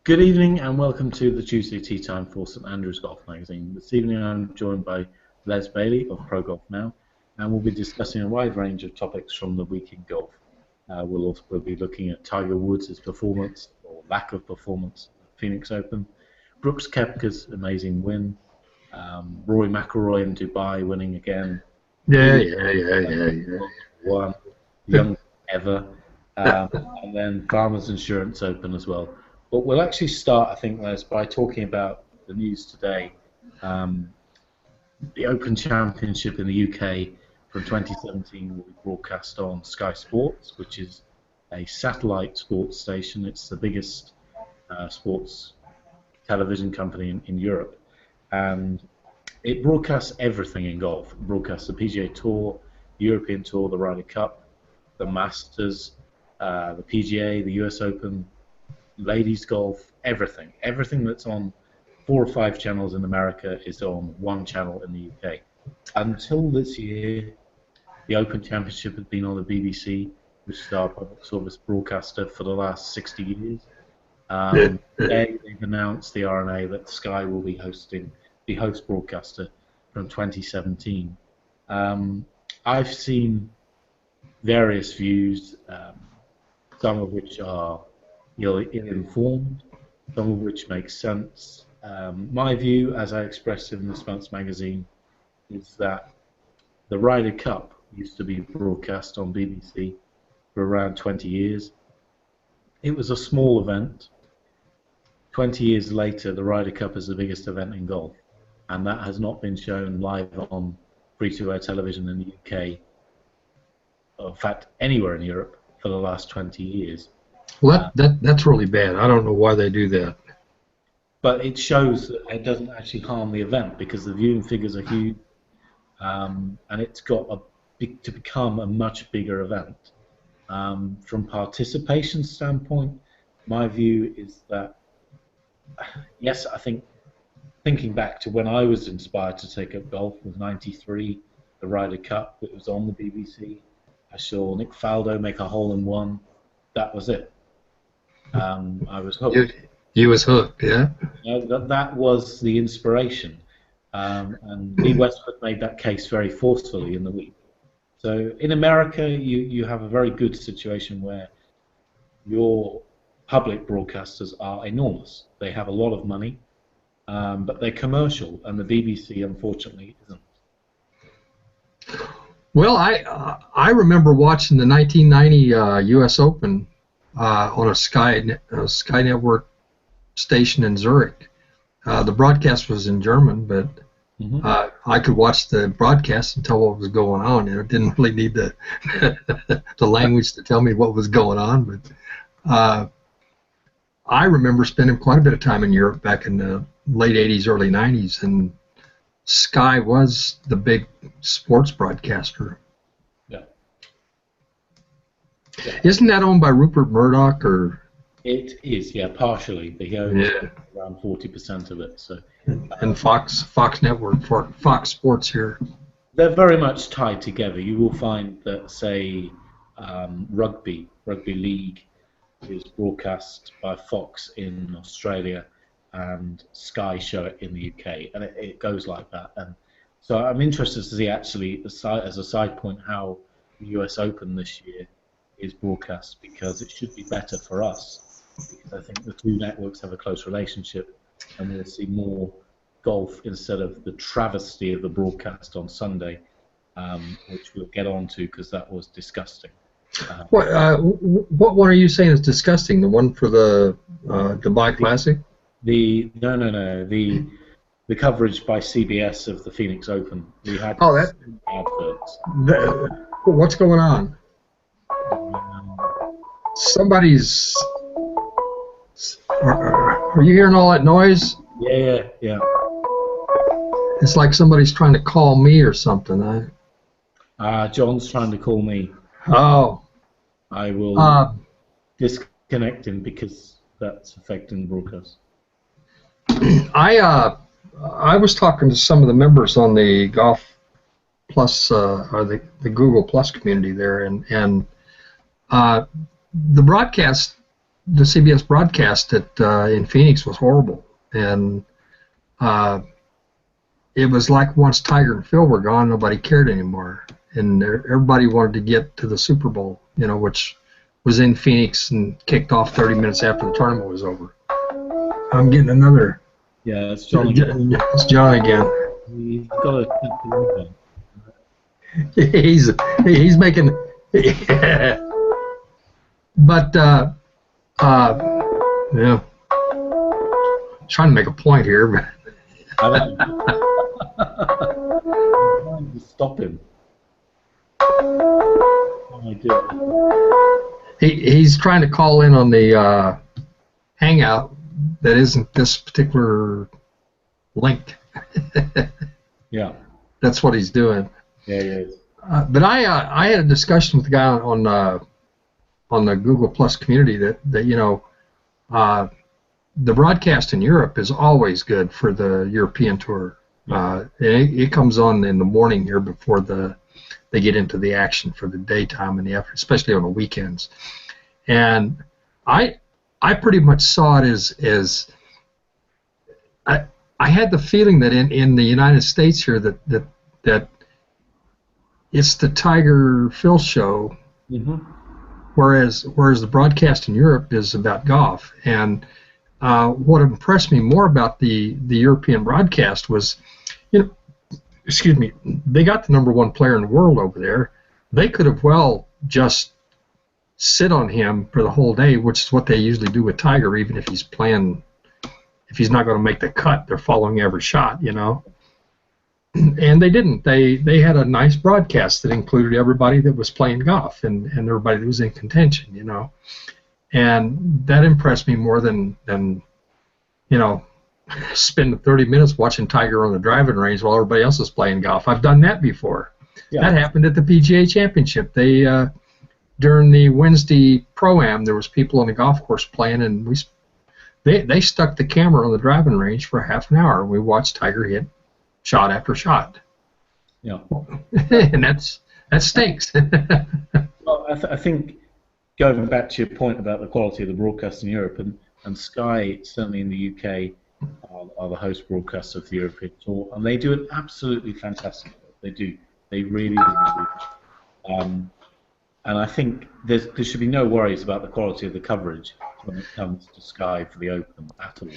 Good evening and welcome to the Tuesday Tea Time for St Andrews Golf Magazine. This evening I'm joined by Les Bailey of Pro Golf Now, and we'll be discussing a wide range of topics from the week in golf. We'll also be looking at Tiger Woods' performance, or lack of performance, at Phoenix Open, Brooks Koepka's amazing win, Rory McIlroy in Dubai winning again. Yeah. One, young ever, and then Farmers Insurance Open as well. But we'll actually start, I think, Les, by talking about the news today. The Open Championship in the UK from 2017 will be broadcast on Sky Sports, which is a satellite sports station. It's the biggest sports television company in Europe. And it broadcasts everything in golf. It broadcasts the PGA Tour, the European Tour, the Ryder Cup, the Masters, the PGA, the US Open, ladies golf, everything. Everything that's on 4 or 5 channels in America is on one channel in the UK. Until this year, the Open Championship had been on the BBC, which is our public service broadcaster for the last 60 years. Today they've announced, the RNA, that Sky will be hosting the host broadcaster from 2017. I've seen various views, some of which are ill-informed, some of which make sense. My view, as I expressed in this month's magazine, is that the Ryder Cup used to be broadcast on BBC for around 20 years. It was a small event. 20 years later, the Ryder Cup is the biggest event in golf, and that has not been shown live on free-to-air television in the UK, or in fact anywhere in Europe, for the last 20 years. Well, that's really bad. I don't know why they do that. But it shows that it doesn't actually harm the event because the viewing figures are huge, and it's got to become a much bigger event. From participation standpoint, my view is that, yes, I think thinking back to when I was inspired to take up golf was '93, the Ryder Cup. It was on the BBC. I saw Nick Faldo make a hole-in-one. That was it. I was hooked. You was hooked, yeah? That was the inspiration. And Lee Westwood made that case very forcefully in the week. So in America, you have a very good situation where your public broadcasters are enormous. They have a lot of money, but they're commercial, and the BBC, unfortunately, isn't. Well, I remember watching the 1990 U.S. Open on a Sky Network station in Zurich. The broadcast was in German, but I could watch the broadcast and tell what was going on. It didn't really need the the language to tell me what was going on. But I remember spending quite a bit of time in Europe back in the late 80s, early 90s, and Sky was the big sports broadcaster. Yeah. Isn't that owned by Rupert Murdoch, or? It is, yeah, partially. He owns around 40% of it. So. And Fox Network, Fox Sports here. They're very much tied together. You will find that, say, rugby league is broadcast by Fox in Australia, and Sky show it in the UK, and it goes like that. And so I'm interested to see, actually, as a side point, how the US Open this year is broadcast, because it should be better for us, because I think the two networks have a close relationship, and we'll see more golf instead of the travesty of the broadcast on Sunday, which we'll get on to because that was disgusting. What one are you saying is disgusting? The one for the Dubai Classic? No. The coverage by CBS of the Phoenix Open. We had adverts. What's going on? Somebody's. Are you hearing all that noise? Yeah. It's like somebody's trying to call me or something. John's trying to call me. Oh. I will disconnect him because that's affecting the broadcast. I was talking to some of the members on the Golf Plus or the Google Plus community there, and the broadcast the CBS broadcast in Phoenix was horrible, and it was like once Tiger and Phil were gone, nobody cared anymore, and everybody wanted to get to the Super Bowl, which was in Phoenix and kicked off 30 minutes after the tournament was over. I'm getting another. Yeah, it's John again. It's John again. He's got a. He's making. But yeah, trying to make a point here, but. I'm trying to stop him. He's trying to call in on the Hangout that isn't this particular link. Yeah. That's what he's doing. Yeah, he is. But I had a discussion with the guy on the Google Plus community that the broadcast in Europe is always good for the European tour. It comes on in the morning here before they get into the action for the daytime and the effort, especially on the weekends. And I pretty much saw it as I had the feeling that in the United States here that it's the Tiger Phil show, whereas the broadcast in Europe is about golf. And what impressed me more about the European broadcast was, excuse me, they got the #1 player in the world over there. They could have well just sit on him for the whole day, which is what they usually do with Tiger, even if he's playing. If he's not going to make the cut, they're following every shot, And they didn't. They had a nice broadcast that included everybody that was playing golf and everybody that was in contention, And that impressed me more than spending 30 minutes watching Tiger on the driving range while everybody else is playing golf. I've done that before. Yeah. That happened at the PGA Championship. They during the Wednesday Pro-Am, there was people on the golf course playing, and they stuck the camera on the driving range for half an hour. We watched Tiger hit shot after shot. Yeah, and that stinks. Well, I think going back to your point about the quality of the broadcast in Europe, and Sky, certainly in the UK, are the host broadcaster of the European Tour, and they do an absolutely fantastic job. They do. They really, really do. And I think there should be no worries about the quality of the coverage when it comes to Sky for the Open at all.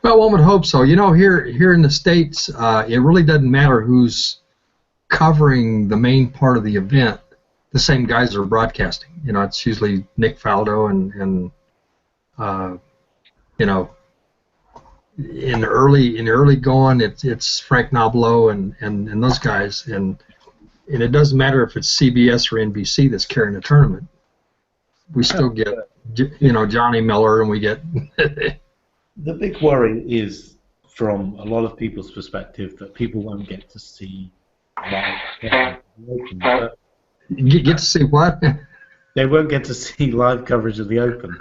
Well, one would hope so. Here in the States, it really doesn't matter who's covering the main part of the event. The same guys are broadcasting. It's usually Nick Faldo and in the early going, it's Frank Nobilo and those guys, and it doesn't matter if it's CBS or NBC that's carrying the tournament. We still get Johnny Miller, and we get. The big worry is, from a lot of people's perspective, that people won't get to see live. Get to see what? They won't get to see live coverage of the Open.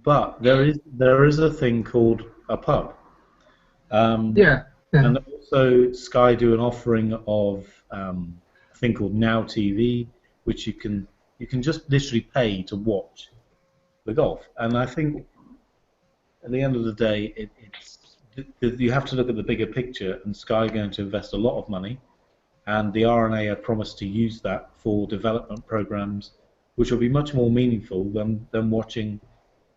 But there is a thing called a pub. Yeah. And also Sky do an offering of a thing called Now TV, which you can just literally pay to watch the golf. And I think at the end of the day, you have to look at the bigger picture, and Sky are going to invest a lot of money, and the R&A have promised to use that for development programs, which will be much more meaningful than watching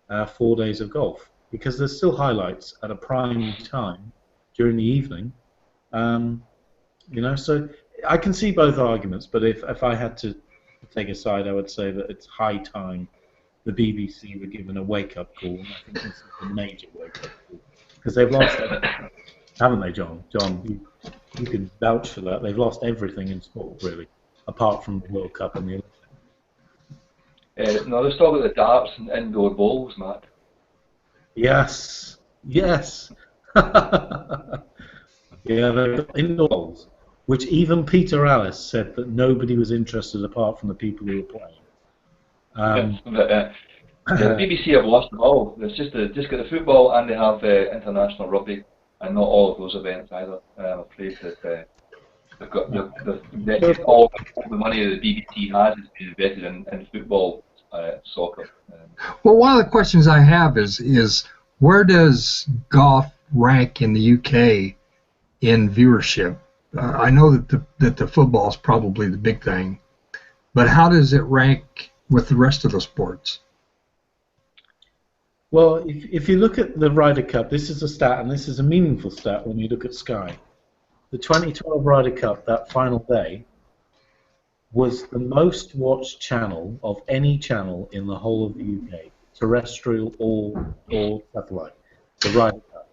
4 days of golf, because there's still highlights at a prime time during the evening. So I can see both arguments, but if I had to take a side, I would say that it's high time the BBC were given a wake-up call. And I think this is a major wake-up call, because they've lost everything, haven't they, John? John, you can vouch for that. They've lost everything in sport, really, apart from the World Cup and the Olympics. No, let's talk about the darts and indoor bowls, Matt. Yes. Yeah, the indoor bowls, which even Peter Alice said that nobody was interested apart from the people who were playing. The BBC have lost them all. It's just got the football, and they have international rugby, and not all of those events either. I'm afraid that they've got all the money that the BBC has is being invested in football soccer. Well, one of the questions I have is where does golf rank in the UK in viewership? I know that the football is probably the big thing, but how does it rank with the rest of the sports? Well, if you look at the Ryder Cup, this is a stat, and this is a meaningful stat when you look at Sky. The 2012 Ryder Cup, that final day, was the most watched channel of any channel in the whole of the UK, terrestrial or satellite. The Ryder Cup.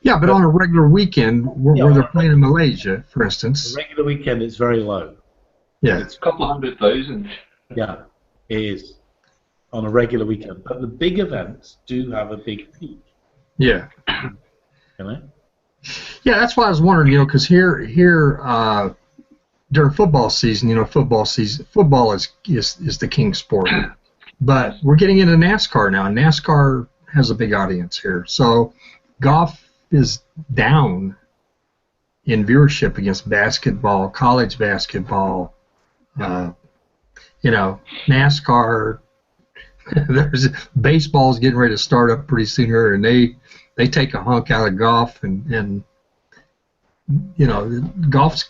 Yeah, but on a regular weekend, where they're playing in Malaysia, for instance. The regular weekend, it's very low. Yeah. It's a couple of 100,000. Yeah, it is on a regular weekend. But the big events do have a big peak. Yeah. You know? Yeah, that's why I was wondering, because here during football season, football is the king sport. But we're getting into NASCAR now. NASCAR has a big audience here. So golf is down in viewership against basketball, college basketball, NASCAR. There's baseball's getting ready to start up pretty soon here, and they take a hunk out of golf, and golf's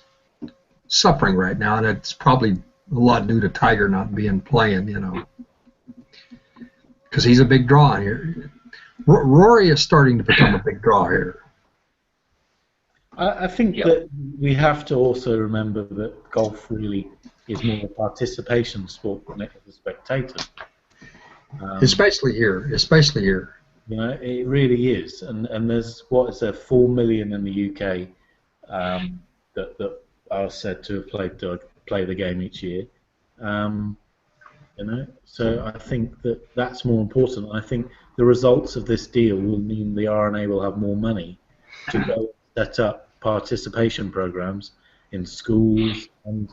suffering right now, and it's probably a lot due to Tiger not being playing, because he's a big draw here. Rory is starting to become a big draw here. I think that we have to also remember that golf really is more a participation sport than it is a spectator. Especially here. It really is, and there's 4 million in the UK that are said to have play the game each year. So I think that's more important. I think the results of this deal will mean the RNA will have more money to go set up participation programs in schools, and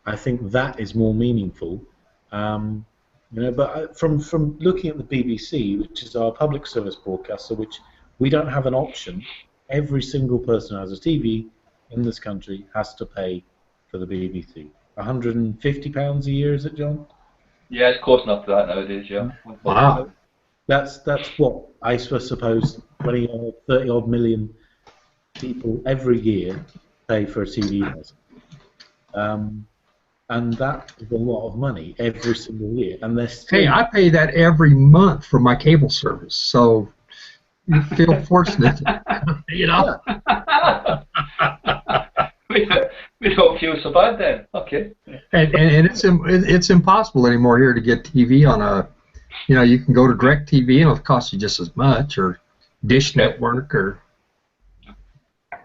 I think that is more meaningful. But from looking at the BBC, which is our public service broadcaster, which we don't have an option, every single person who has a TV in this country has to pay for the BBC. £150 a year, is it, John? Yeah, it's close enough to that nowadays, yeah. Wow. That's what I suppose 20 or 30 odd million people every year pay for a TV license. And that is a lot of money every single year. And hey, I pay that every month for my cable service, so you feel fortunate, We don't feel so bad then. Okay. And it's impossible anymore here to get TV on a, you can go to DirecTV and it'll cost you just as much, or Dish Network, or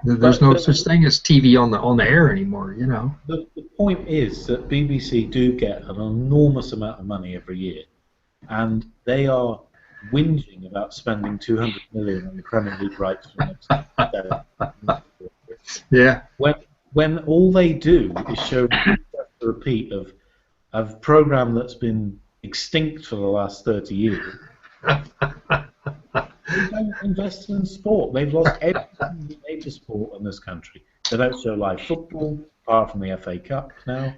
there's no such thing as TV on the air anymore. The point is that BBC do get an enormous amount of money every year, and they are whinging about spending 200 million on the Premier League rights for the next Yeah. When all they do is show a repeat of a program that's been extinct for the last 30 years. They don't invest in sport. They've lost every major sport in this country. They don't show live football, apart from the FA Cup now.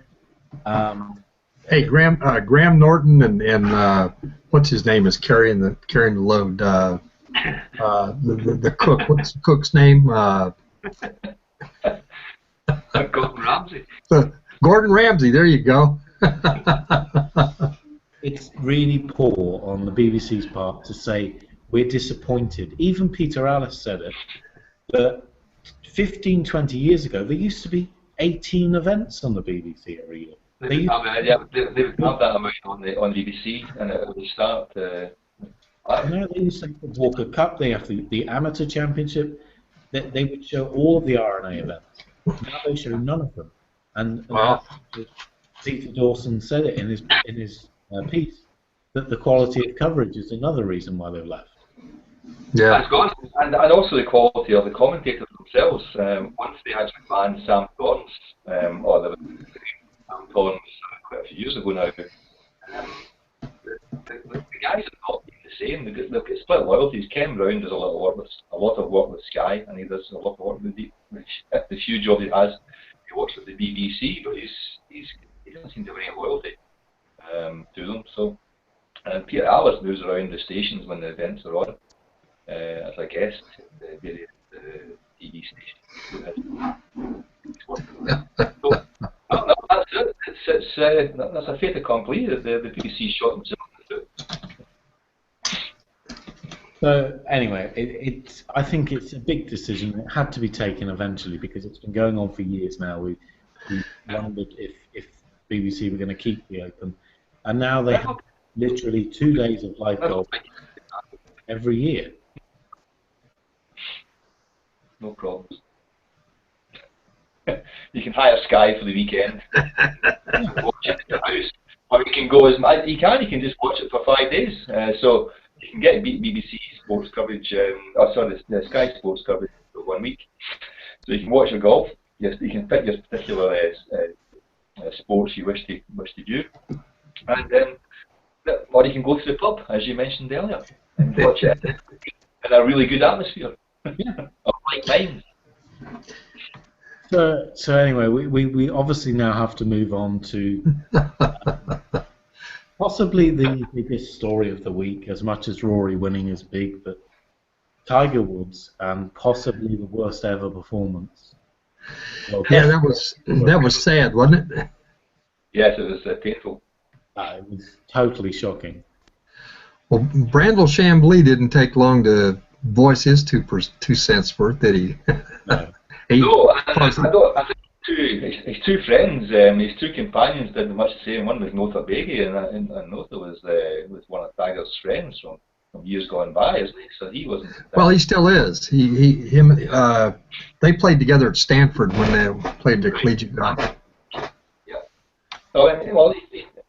Hey, Graham Norton and what's his name is carrying the load. The cook. What's the cook's name? Gordon Ramsay. Gordon Ramsay. There you go. It's really poor on the BBC's part to say we're disappointed. Even Peter Alice said it, that 15, 20 years ago, there used to be 18 events on the BBC every year. They would have that amount on BBC, and it would start. No, they used to have the Walker Cup, they have the Amateur Championship, they would show all of the RNA events. Now they show none of them. And wow. Peter Dawson said it in his piece, that the quality of coverage is another reason why they've left. Yeah. And also the quality of the commentators themselves. Once they actually banned Sam Thorne's, or Sam Thorne quite a few years ago now, the guys have not been the same. They've got split loyalties. Ken Brown does a lot of work with Sky, and he does a lot of work with the few jobs he has. He works with the BBC, but he doesn't seem to have any loyalty. to them. So, and Peter Alice moves around the stations when the events are on, as a guest at the various TV stations. So, no, that's it. That's a fait accompli. The BBC shot themselves. So anyway, I think it's a big decision. It had to be taken eventually because it's been going on for years now. We wondered if BBC were going to keep the Open, and now they have literally 2 days of live golf every year. No problems. You can hire Sky for the weekend and watch it at your house, or you can go you can just watch it for 5 days. So you can get BBC sports coverage, the Sky sports coverage for 1 week. So you can watch your golf. Yes, you can pick your particular sports you wish to view, and or you can go to the pub, as you mentioned earlier, and watch it in a really good atmosphere. Yeah. Of like minds. So anyway, we obviously now have to move on to possibly the biggest story of the week, as much as Rory winning is big, but Tiger Woods and possibly the worst ever performance. Well, yeah, that was sad, wasn't it? Yes, it was painful. It was totally shocking. Well, Brandel Chambly didn't take long to voice his 2 cents worth, did he? No. I think his 2 friends, his 2 companions did much the same. One was Notha Beggy, and Notha was one of Tiger's friends from years gone by, isn't he? So he wasn't. Well, he still is. They played together at Stanford when they played the collegiate golf. Yeah. Well,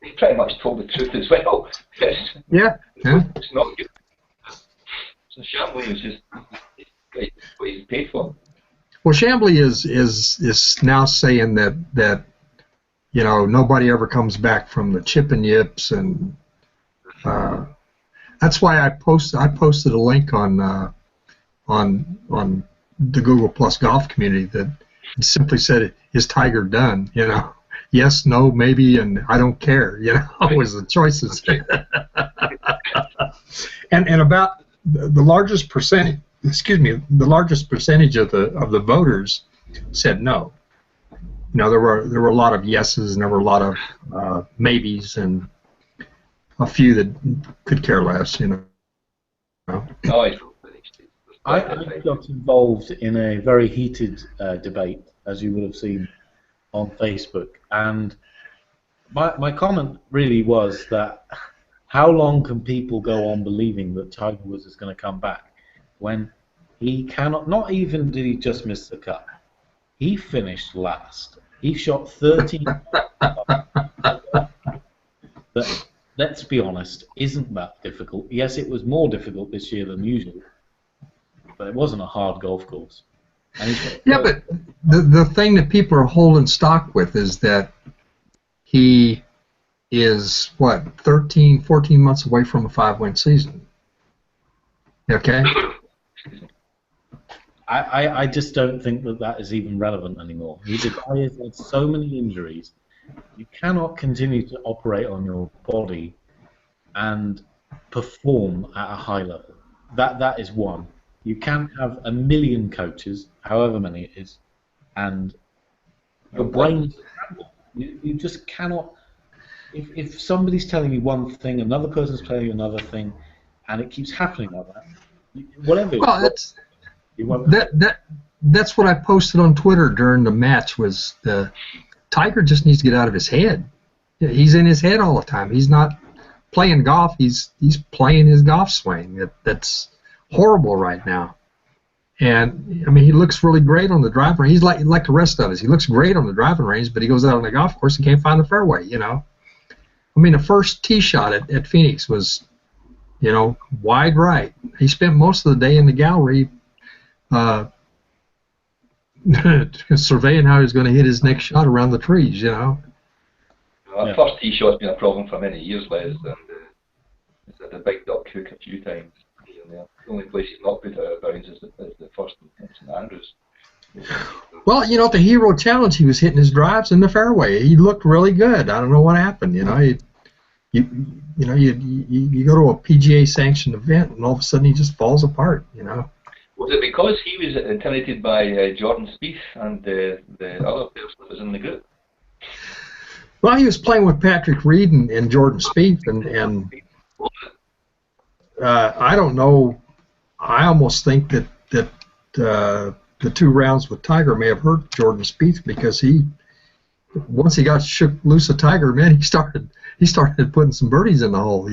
he pretty much told the truth as well. Yeah. It's not good. So Chambly was just what he's paid for. Well, Chambly is now saying that nobody ever comes back from the chip and yips, and that's why I posted a link on the Google Plus golf community that simply said, "Is Tiger done?" Yes, no, maybe, and I don't care. Was the choices. and about the largest percentage. The largest percentage of the voters said no. There were a lot of yeses, and there were a lot of maybes, and a few that could care less. I got involved in a very heated debate, as you would have seen on Facebook, and my comment really was that how long can people go on believing that Tiger Woods is going to come back when he cannot? Not even did he just miss the cut, he finished last. He shot 13. But let's be honest, isn't that difficult? Yes, it was more difficult this year than usual, but it wasn't a hard golf course. Yeah, but the thing that people are holding stock with is that he is, 13, 14 months away from a 5-win season. Okay? I just don't think that is even relevant anymore. The guy has had so many injuries. You cannot continue to operate on your body and perform at a high level. That is one. You can have a million coaches, however many it is, and your brain, you just cannot. If somebody's telling you one thing, another person's telling you another thing, and it keeps happening like that, whatever. Well, that's what I posted on Twitter during the match. Was the Tiger just needs to get out of his head. He's in his head all the time. He's not playing golf. He's playing his golf swing. That's horrible right now. And I mean, he looks really great on the driving range. He's like the rest of us. He looks great on the driving range, but he goes out on the golf course and can't find the fairway. I mean, the first tee shot at Phoenix was, wide right. He spent most of the day in the gallery surveying how he's going to hit his next shot around the trees. That first tee shot's been a problem for many years, Les, and it's at the Big Duck Hook a few times. The only place he's not put out of bounds is the first in St Andrews. Well, at the Hero Challenge, he was hitting his drives in the fairway. He looked really good. I don't know what happened. you go to a PGA sanctioned event and all of a sudden he just falls apart. Was it because he was intimidated by Jordan Spieth and the other person that was in the group? Well, he was playing with Patrick Reed and Jordan Spieth, and I don't know. I almost think that the 2 rounds with Tiger may have hurt Jordan Spieth, because once he got shook loose of Tiger, man, he started putting some birdies in the hole.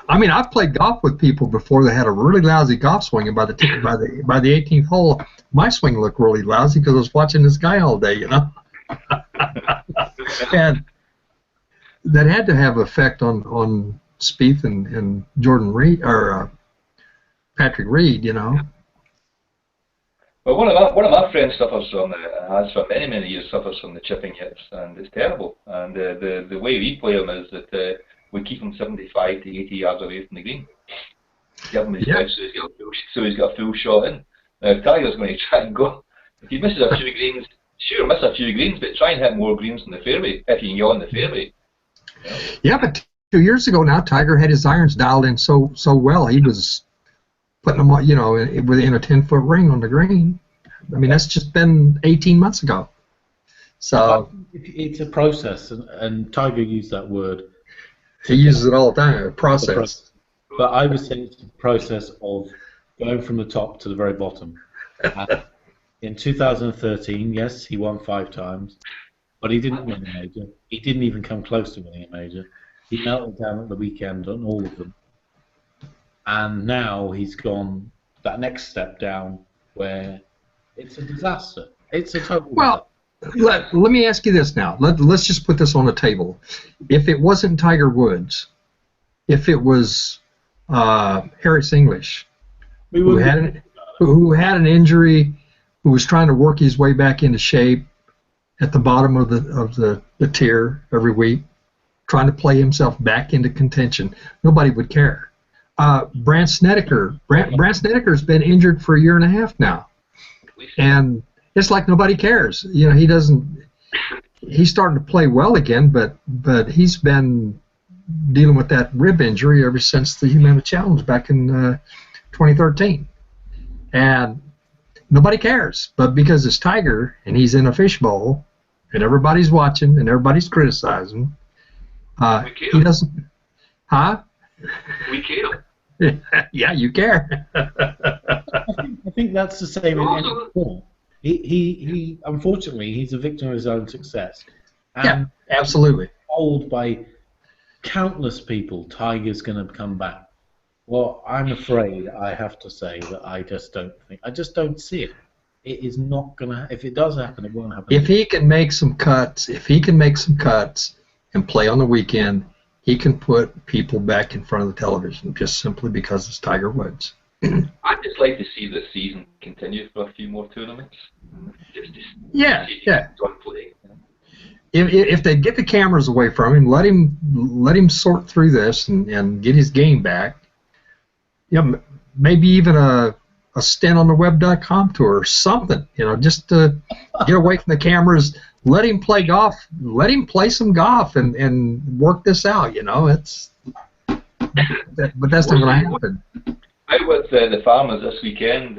I mean, I've played golf with people before that had a really lousy golf swing, and by the 18th hole, my swing looked really lousy because I was watching this guy all day, and that had to have effect on Spieth and Jordan Reed or Patrick Reed, Well, one of my friends suffers from has for many years suffers from the chipping hips, and it's terrible. And the way we play him is that we keep him 75 to 80 yards away from the green. Give him his wedge so he's got a full shot in. Now Tiger's going to try and go. If he misses a few greens, sure, miss a few greens, but try and hit more greens in the fairway if you can get on the fairway. Yeah, but 2 years ago now, Tiger had his irons dialed in so well. He was putting them, within a 10-foot ring on the green. I mean, that's just been 18 months ago. So it's a process, and Tiger used that word. He uses it all the time, a process. But I would say it's a process of going from the top to the very bottom. And in 2013, yes, he won 5 times, but he didn't win a major. He didn't even come close to winning a major. He melted down at the weekend on all of them. And now he's gone that next step down where it's a disaster. It's a total disaster. Let me ask you this now. Let's just put this on the table. If it wasn't Tiger Woods, if it was Harris English, who had an injury, who was trying to work his way back into shape at the bottom of the tier every week, trying to play himself back into contention, nobody would care. Brandt Snedeker's been injured for a year and a half now, and it's like nobody cares. He doesn't. He's starting to play well again, but he's been dealing with that rib injury ever since the Humana Challenge back in 2013, and nobody cares. But because it's Tiger and he's in a fishbowl, and everybody's watching and everybody's criticizing, he doesn't. Huh? We care. Yeah, you care. I think that's the same in any sport. He unfortunately, he's a victim of his own success. And yeah, absolutely. Told by countless people, Tiger's going to come back. Well, I'm afraid I have to say that I just don't see it. It is not going to. If it does happen, it won't happen. If he can make some cuts, and play on the weekend, he can put people back in front of the television just simply because it's Tiger Woods. I'd just like to see the season continue for a few more tournaments. Yeah. Play. If they get the cameras away from him, let him sort through this and get his game back. Maybe even a stint on the web.com tour or something. Just to get away from the cameras. Let him play golf. Let him play some golf and work this out. But that's not going to happen. Out with the Farmers this weekend,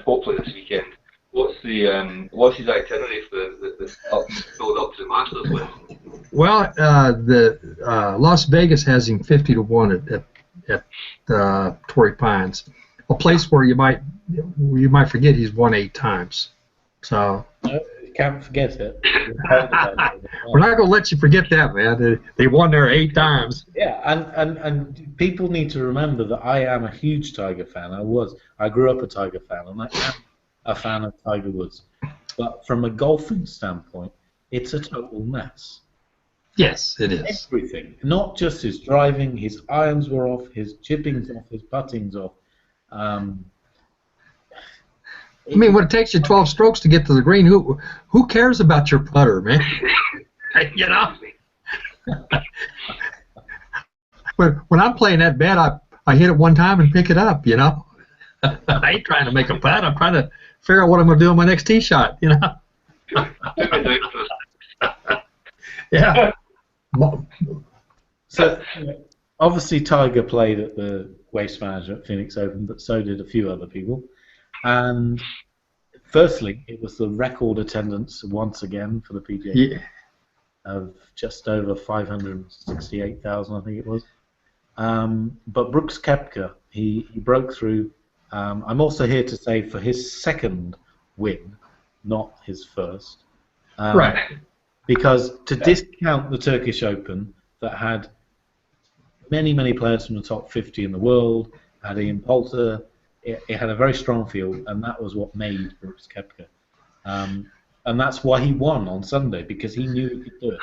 hopefully this weekend. What's his itinerary for the build up to the Masters win? Well, the Las Vegas has him 50-1 at Torrey Pines, a place where you might forget he's won 8 times. So can't forget it. We're not going to let you forget that, man. They won there 8 times. Yeah, and people need to remember that I am a huge Tiger fan. I grew up a Tiger fan, and I am a fan of Tiger Woods. But from a golfing standpoint, it's a total mess. Yes, it is. Everything. Not just his driving, his irons were off, his chipping's off, his putting's off. I mean, when it takes you 12 strokes to get to the green, who cares about your putter, man? When I'm playing that bad, I hit it one time and pick it up, I ain't trying to make a putt. I'm trying to figure out what I'm going to do on my next tee shot, Put me down for Yeah. So obviously Tiger played at the Waste Management Phoenix Open, but so did a few other people. And firstly, it was the record attendance once again for the PGA Yeah. of just over 568,000, I think it was. But Brooks Koepka, he broke through. I'm also here to say for his second win, not his first. Right. Because to discount the Turkish Open that had many, many players from the top 50 in the world, had Ian Poulter, it had a very strong field, and that was what made Brooks Koepka. And that's why he won on Sunday, because he knew he could do it.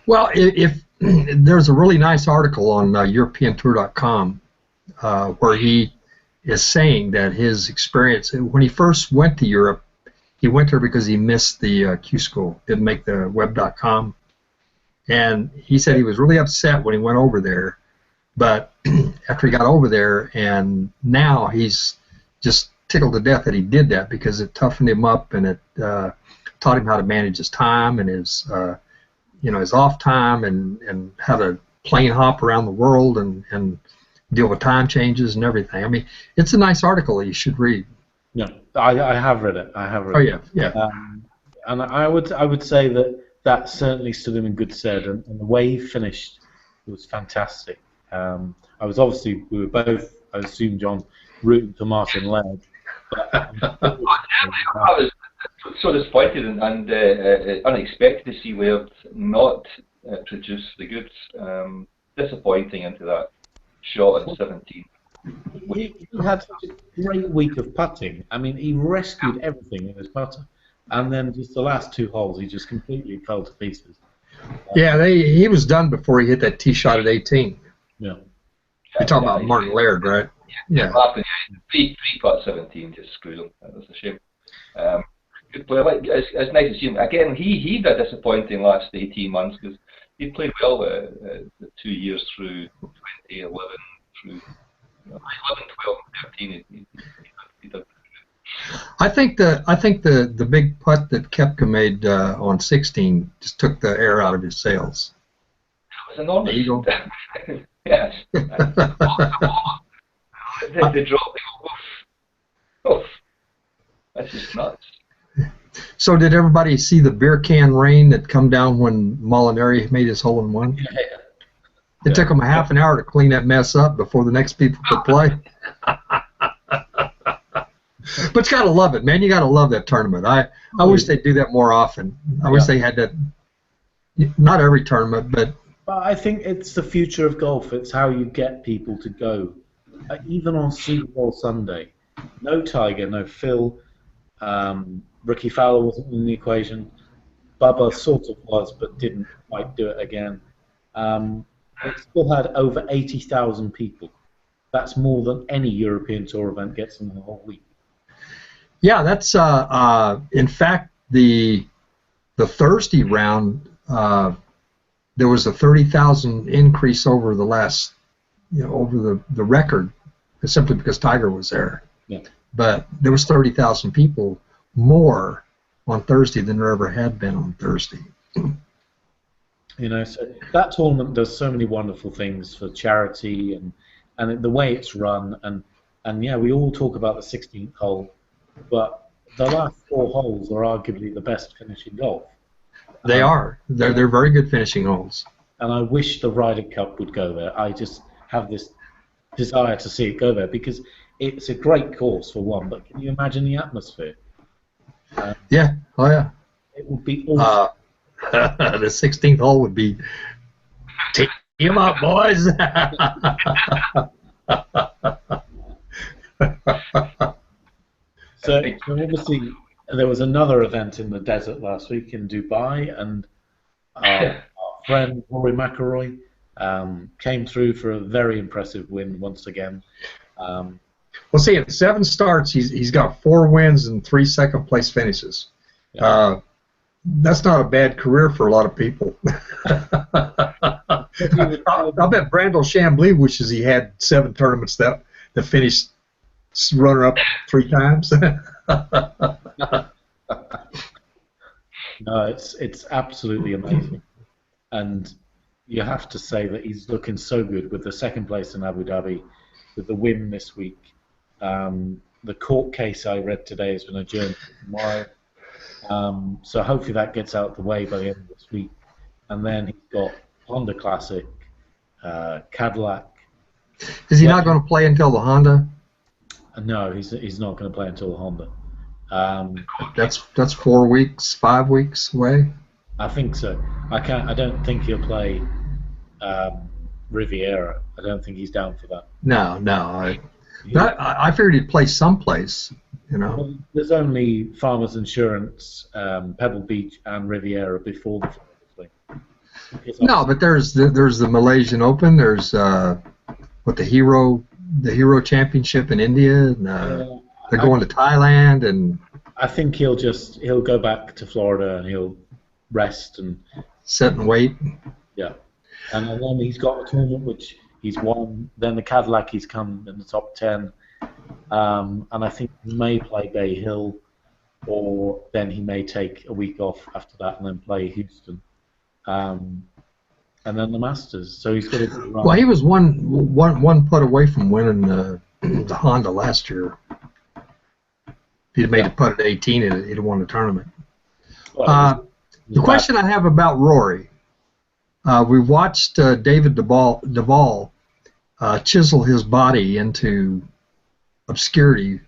Well, if there's a really nice article on EuropeanTour.com where he is saying that his experience when he first went to Europe, he went there because he missed the Q School, didn't make the web.com, and he said he was really upset when he went over there. But after he got over there, and now he's just tickled to death that he did that because it toughened him up and it taught him how to manage his time and his his off time and how to plane hop around the world and deal with time changes and everything. I mean, it's a nice article that you should read. No, I have read it. I have read it. Yeah. And I would say that certainly stood him in good stead, and the way he finished was fantastic. We were both, I assume, John, rooting for Martin Laird. But, I was so disappointed and unexpected to see Laird not produce the goods. Disappointing into that shot at 17. He had such a great week of putting. I mean, he rescued everything in his putter. And then just the last two holes, he just completely fell to pieces. Yeah, he was done before he hit that tee shot at 18. Yeah. You're talking about Martin Laird, right? Yeah. Three putt 17 just screwed him. That was a shame. Good player. It's nice to see him. Again, he had a disappointing last 18 months because he played well the 2 years through 2011 through 11, 12, 13. He did. I think the big putt that Koepka made on 16 just took the air out of his sails. It was enormous. There you go. Yes. They dropped it. Oof. That's just nuts. So did everybody see the beer can rain that come down when Molinari made his hole in one? Yeah. It took him a half an hour to clean that mess up before the next people could play. But you gotta love it, man. You gotta love that tournament. I wish they'd do that more often. I wish they had that. Not every tournament, but I think it's the future of golf. It's how you get people to go. Even on Super Bowl Sunday, no Tiger, no Phil. Ricky Fowler wasn't in the equation. Bubba sort of was, but didn't quite do it again. It still had over 80,000 people. That's more than any European Tour event gets in the whole week. Yeah, that's in fact the Thursday round. There was a 30,000 increase over the last, over the record, simply because Tiger was there. Yeah. But there was 30,000 people more on Thursday than there ever had been on Thursday. So that tournament does so many wonderful things for charity and the way it's run and yeah, we all talk about the 16th hole, but the last 4 holes are arguably the best finish in golf. They are. They're very good finishing holes. And I wish the Ryder Cup would go there. I just have this desire to see it go there because it's a great course for one, but can you imagine the atmosphere? Yeah. Oh yeah. It would be awesome. The 16th hole would be take him up, boys. So obviously there was another event in the desert last week in Dubai, and our friend Rory McIlroy came through for a very impressive win once again. Well, see, in 7 starts, he's got 4 wins and 3 second-place finishes. Yeah. That's not a bad career for a lot of people. I'll bet Brandel Chambly wishes he had 7 tournaments that finished runner-up 3 times. No, it's absolutely amazing, and you have to say that he's looking so good with the second place in Abu Dhabi, with the win this week. The court case I read today has been adjourned to tomorrow, so hopefully that gets out of the way by the end of this week. And then he's got Honda Classic, Cadillac. Is he not going to play until the Honda? No, he's not going to play until the Honda. That's 4 weeks, 5 weeks away. I think so. I don't think he'll play Riviera. I don't think he's down for that. No. I figured he'd play someplace. Well, there's only Farmers Insurance, Pebble Beach, and Riviera before the thing. No, but there's the Malaysian Open. There's the Hero Championship in India. And, they're going to Thailand, and I think he'll go back to Florida and he'll rest and sit and wait. Yeah, and then he's got a tournament which he's won. Then the Cadillac, he's come in the top 10, and I think he may play Bay Hill, or then he may take a week off after that and then play Houston, and then the Masters. So he's got a good run. Well, he was one putt away from winning the Honda last year. If he'd made a putt at 18, he'd have won the tournament. Well, the question I have about Rory, we watched David Duval chisel his body into obscurity,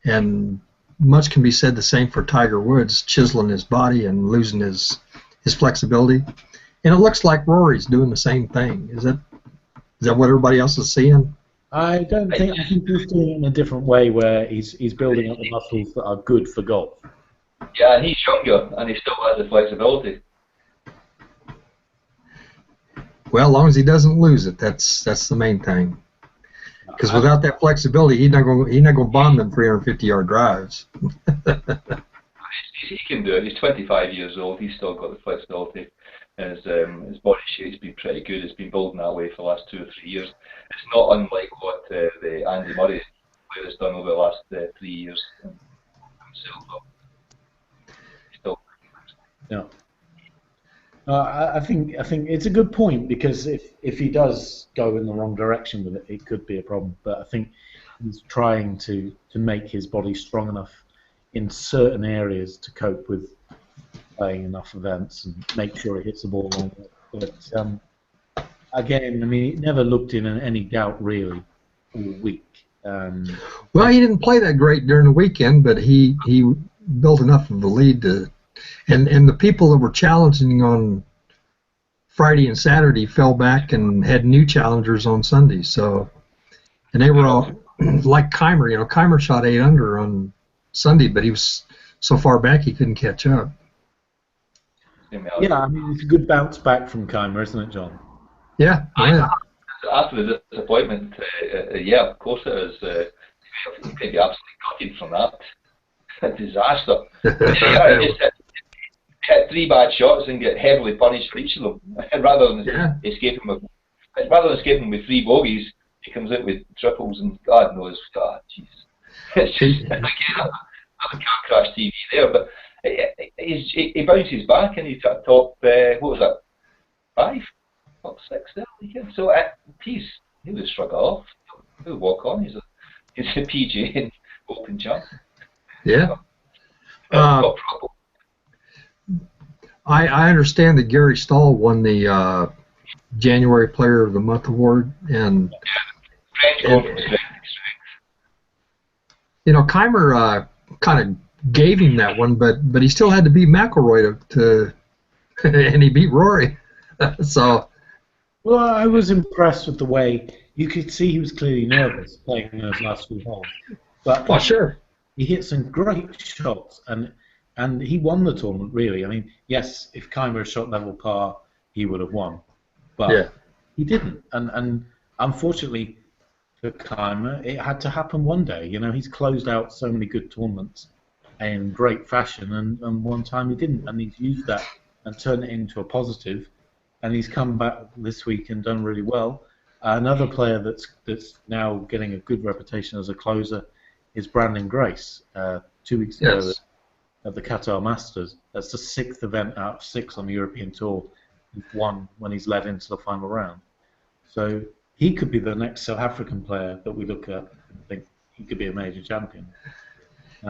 and much can be said the same for Tiger Woods, chiseling his body and losing his flexibility. And it looks like Rory's doing the same thing. Is that what everybody else is seeing? I don't think. I think he's doing it in a different way, where he's building up the muscles that are good for golf. Yeah, and he's younger, and he still has the flexibility. Well, as long as he doesn't lose it, that's the main thing. Because without that flexibility, he's not going to bomb them 350-yard drives. He can do it. He's 25 years old. He's still got the flexibility. His body shape's been pretty good. It's been building that way for the last 2 or 3 years. It's not unlike what the Andy Murray player has done over the last 3 years himself. Still. Yeah. I think it's a good point, because if he does go in the wrong direction with it, it could be a problem. But I think he's trying to make his body strong enough in certain areas to cope with playing enough events and make sure he hits the ball long. But again, I mean, he never looked in any doubt really all week. Well, he didn't play that great during the weekend, but he built enough of a lead to. And the people that were challenging on Friday and Saturday fell back and had new challengers on Sunday. So, and they were all like Keimer. Keimer shot 8 under on Sunday, but he was so far back he couldn't catch up. Yeah, I mean, it's a good bounce back from Keimer, isn't it, John? Yeah. After the disappointment, yeah, of course it is. You can be absolutely gutted from that. A disaster. Hit 3 bad shots and get heavily punished for each of them, rather than escaping with 3 bogeys. He comes in with triples, and God knows, jeez. It's just again another car crash TV there, but he bounces back and he's at top. What was that? 5, top 6 there weekend. So he would shrug it off. He would walk on. He's a PGA Open champ. Yeah. I understand that Gary Stahl won the January Player of the Month award, and Keimer kind of gave him that one, but he still had to beat McIlroy to and he beat Rory. So. Well, I was impressed with the way you could see he was clearly nervous playing those last few holes. But sure. He hit some great shots, and he won the tournament, really. I mean, yes, if Keimer had shot level par, he would have won. But he didn't. And unfortunately for Keimer, it had to happen one day. He's closed out so many good tournaments in great fashion, and one time he didn't. And he's used that and turned it into a positive. And he's come back this week and done really well. Another player that's now getting a good reputation as a closer is Brandon Grace. 2 weeks ago, at the Qatar Masters. That's the 6th event out of 6 on the European Tour he's won when he's led into the final round. So he could be the next South African player that we look at and think he could be a major champion.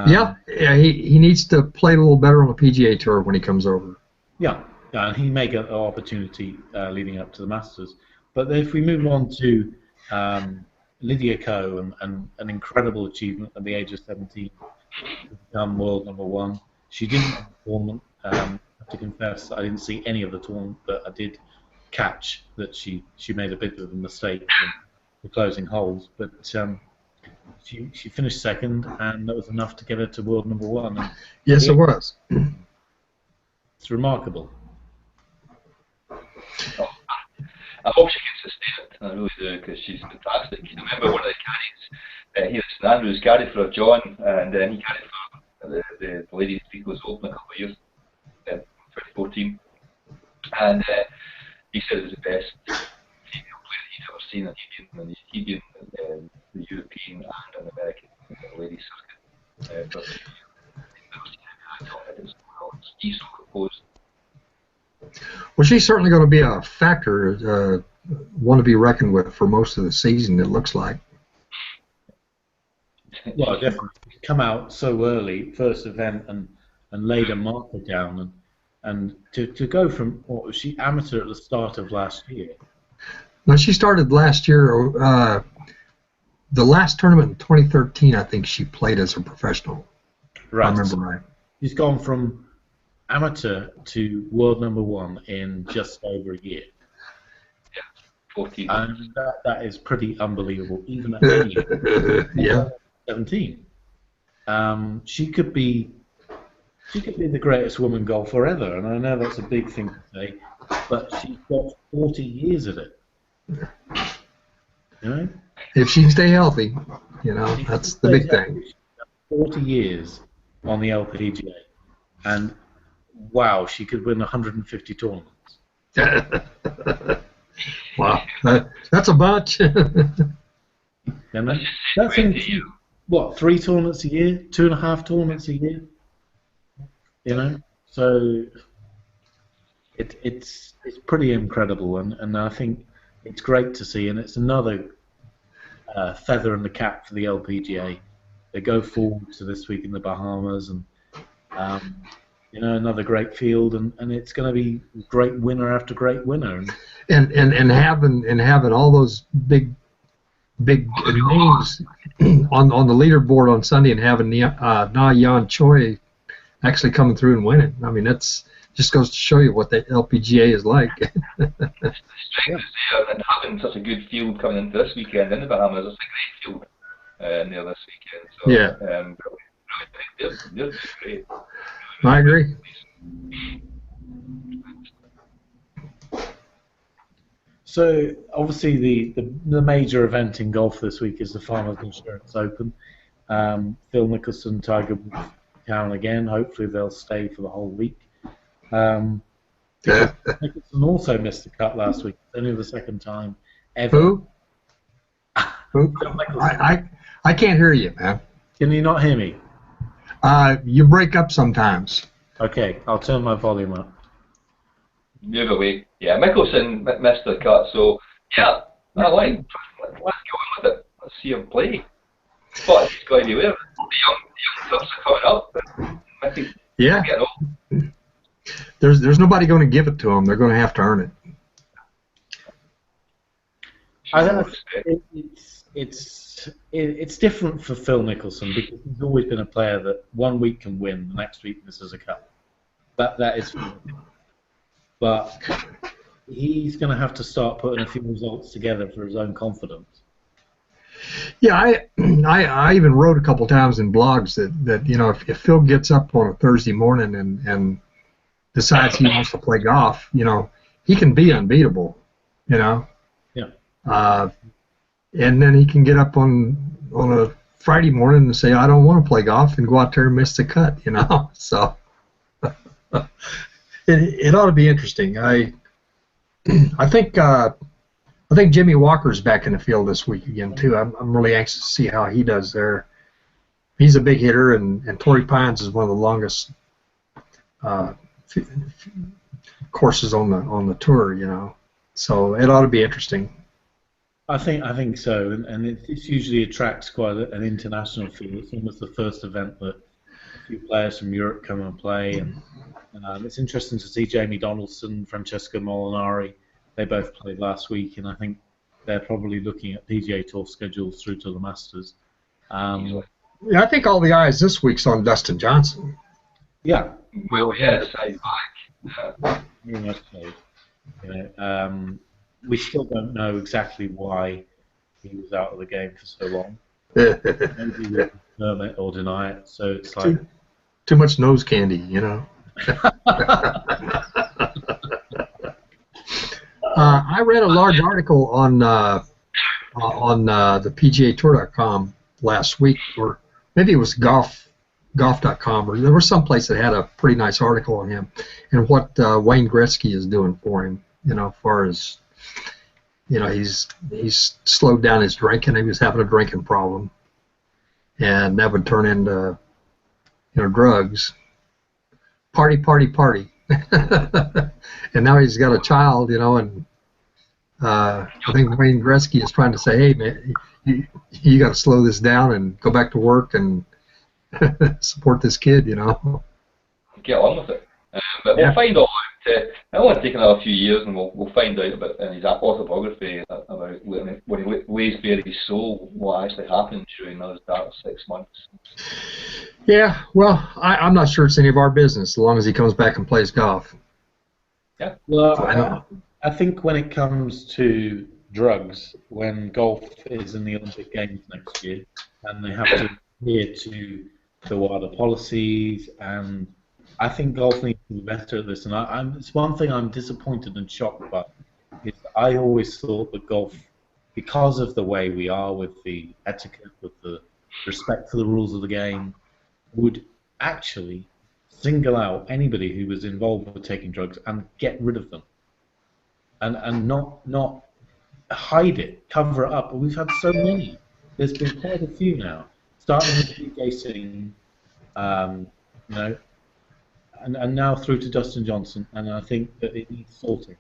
Yeah, he needs to play a little better on the PGA Tour when he comes over. Yeah, and he may get an opportunity leading up to the Masters. But if we move on to Lydia Ko and an incredible achievement at the age of 17 to become world #1. She didn't win the tournament. I have to confess, I didn't see any of the tournament, but I did catch that she made a bit of a mistake in the closing holes. But she finished second, and that was enough to get her to world #1. And yes, it was. It's remarkable. I hope she can sustain it. I really do, because she's fantastic. I remember one of the caddies here at St Andrews carried for John, and then he carried for the Ladies Eagles Open a couple of years, 2014, and he said it was the best female player he'd ever seen, and he'd been the European and an American ladies circuit. But he'd never seen anything like that. It was he's so composed. Well, she's certainly going to be a factor, one to be reckoned with for most of the season, it looks like. Well, definitely. Come out so early, first event, and laid a marker down, and to go from, what was she, amateur at the start of last year? No, she started last year. The last tournament in 2013, I think she played as a professional. Right. I remember right. She's gone from amateur to world #1 in just over a year. Yeah, 14. And that is pretty unbelievable, even at any yeah. 17. She could be the greatest woman golfer ever, and I know that's a big thing to say, but she's got 40 years of it. You know? If she can stay healthy, that's the big thing. 40 years on the LPGA, and wow, she could win 150 tournaments. Wow, that's a bunch. That's what, 3 tournaments a year, 2.5 tournaments a year. So it's pretty incredible, and I think it's great to see, and it's another feather in the cap for the LPGA. They go forward to this week in the Bahamas, and another great field, and it's going to be great winner after great winner. And having all those big names on the leaderboard on Sunday, and having Na Yan Choi actually coming through and winning. I mean, that's just goes to show you what the LPGA is like. The strength is there, and having such a good field coming into this weekend in the Bahamas, it's a great field in there this weekend. So, yeah. They're great. I agree. So obviously the major event in golf this week is the Farmers Insurance Open. Phil Mickelson, Tiger Woods down again. Hopefully they'll stay for the whole week. Mickelson also missed the cut last week. It's only the second time ever. Who? I can't hear you, man. Can you not hear me? You break up sometimes. Okay, I'll turn my volume up. Move away. Yeah, Mickelson missed the cut, so yeah, let's go on with it. Let's see him play. But he's got to be aware. The young clubs are coming up. Yeah. There's nobody going to give it to him. They're going to have to earn it. It's different for Phil Mickelson because he's always been a player that one week can win, the next week misses a cut. That is. But he's going to have to start putting a few results together for his own confidence. Yeah, I even wrote a couple times in blogs that if Phil gets up on a Thursday morning and decides he wants to play golf, he can be unbeatable, Yeah. And then he can get up on a Friday morning and say, I don't want to play golf, and go out there and miss the cut, So it ought to be interesting. I think Jimmy Walker's back in the field this week again too. I'm really anxious to see how he does there. He's a big hitter, and Torrey Pines is one of the longest courses on the tour, you know. So it ought to be interesting. I think so, and it usually attracts quite an international feel. It's almost the first event that a few players from Europe come and play, and it's interesting to see Jamie Donaldson, Francesco Molinari. They both played last week, and I think they're probably looking at PGA Tour schedules through to the Masters. Yeah, I think all the eyes this week's on Dustin Johnson. Yeah. Well, yeah, side back. Very much so. You know, we still don't know exactly why he was out of the game for so long. Maybe we confirm it or deny it. So it's like too much nose candy, you know. I read a large article on the PGAtour.com last week, or maybe it was golf.com, or there was some place that had a pretty nice article on him and what Wayne Gretzky is doing for him. You know, as far as, you know, he's slowed down his drinking. He was having a drinking problem, and that would turn into, you know, drugs. Party, party, party. And now he's got a child, you know, and I think Wayne Gretzky is trying to say, hey, man, you got to slow this down and go back to work and support this kid, you know. Get on with it. But we'll find out. It'll only take another few years, and we'll find out about in his autobiography about when he lays bare his soul, what actually happened during those dark 6 months. Yeah, well, I'm not sure it's any of our business as long as he comes back and plays golf. Yeah. Well, I think when it comes to drugs, when golf is in the Olympic Games next year, and they have to adhere to the wider policies, and I think golf needs to be better at this. And it's one thing I'm disappointed and shocked by. Is I always thought that golf, because of the way we are with the etiquette, with the respect for the rules of the game, would actually single out anybody who was involved with taking drugs and get rid of them. And not hide it, cover it up. But we've had so many. There's been quite a few now, starting with PJ Singh, you know, and now through to Dustin Johnson. And I think that it needs sorting.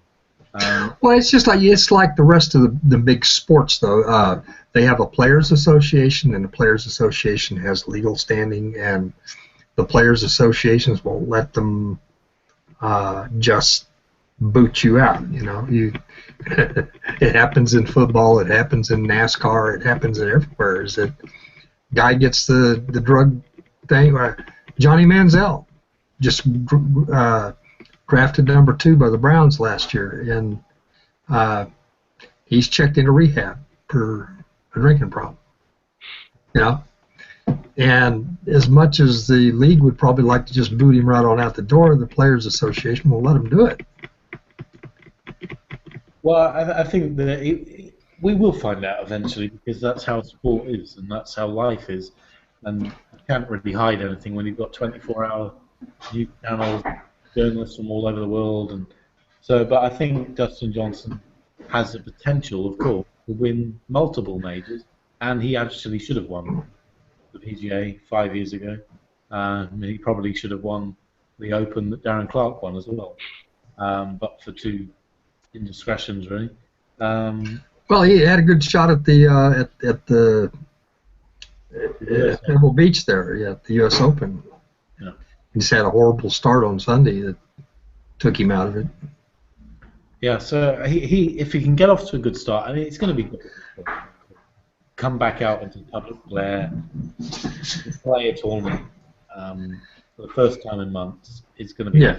Well, it's like the rest of the big sports, though. They have a players' association, and the players' association has legal standing, and the players' associations won't let them just boot you out. You know, it happens in football, it happens in NASCAR, it happens everywhere. Is that guy gets the drug thing? Johnny Manziel just drafted number 2 by the Browns last year, and he's checked into rehab for a drinking problem. You know, and as much as the league would probably like to just boot him right on out the door, the Players Association will let him do it. Well, I think that we will find out eventually, because that's how sport is and that's how life is, and you can't really hide anything when you've got 24-hour news channels, journalists from all over the world, and so. But I think Dustin Johnson has the potential, of course, to win multiple majors, and he actually should have won the PGA 5 years ago. He probably should have won the Open that Darren Clarke won as well, but for 2 indiscretions, really. Well, he had a good shot at the at Pebble Beach there, at the U.S. Open. Yeah. He just had a horrible start on Sunday that took him out of it. Yeah, so he if he can get off to a good start, I mean, it's going to be good. Come back out into the public glare, play a tournament for the first time in months. It's going to be. Yeah.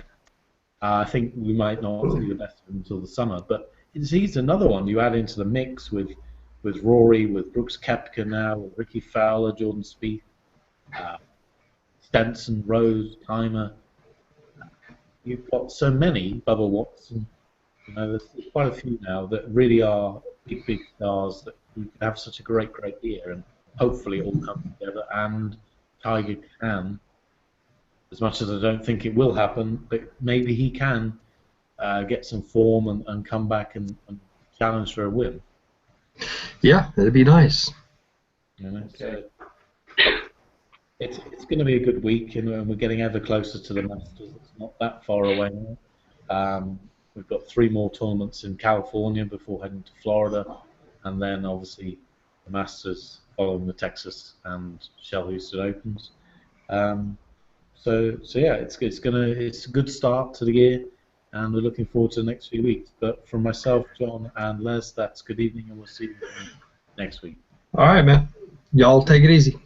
I think we might not see the best of him until the summer, but he's another one you add into the mix with Rory, with Brooks Koepka now, with Ricky Fowler, Jordan Spieth, Stenson, Rose, Timer. You've got so many, Bubba Watson. You know, there's quite a few now that really are big stars that could have such a great year, and hopefully it all comes together. And Tiger can, as much as I don't think it will happen, but maybe he can get some form and come back and challenge for a win. Yeah, it'd be nice. You know, Okay. It's going to be a good week, and we're getting ever closer to the Masters. It's not that far away now. We've got 3 more tournaments in California before heading to Florida, and then obviously the Masters following the Texas and Shell Houston Opens. So yeah, it's a good start to the year, and we're looking forward to the next few weeks. But from myself, John, and Les, that's good evening, and we'll see you next week. All right, man. Y'all take it easy.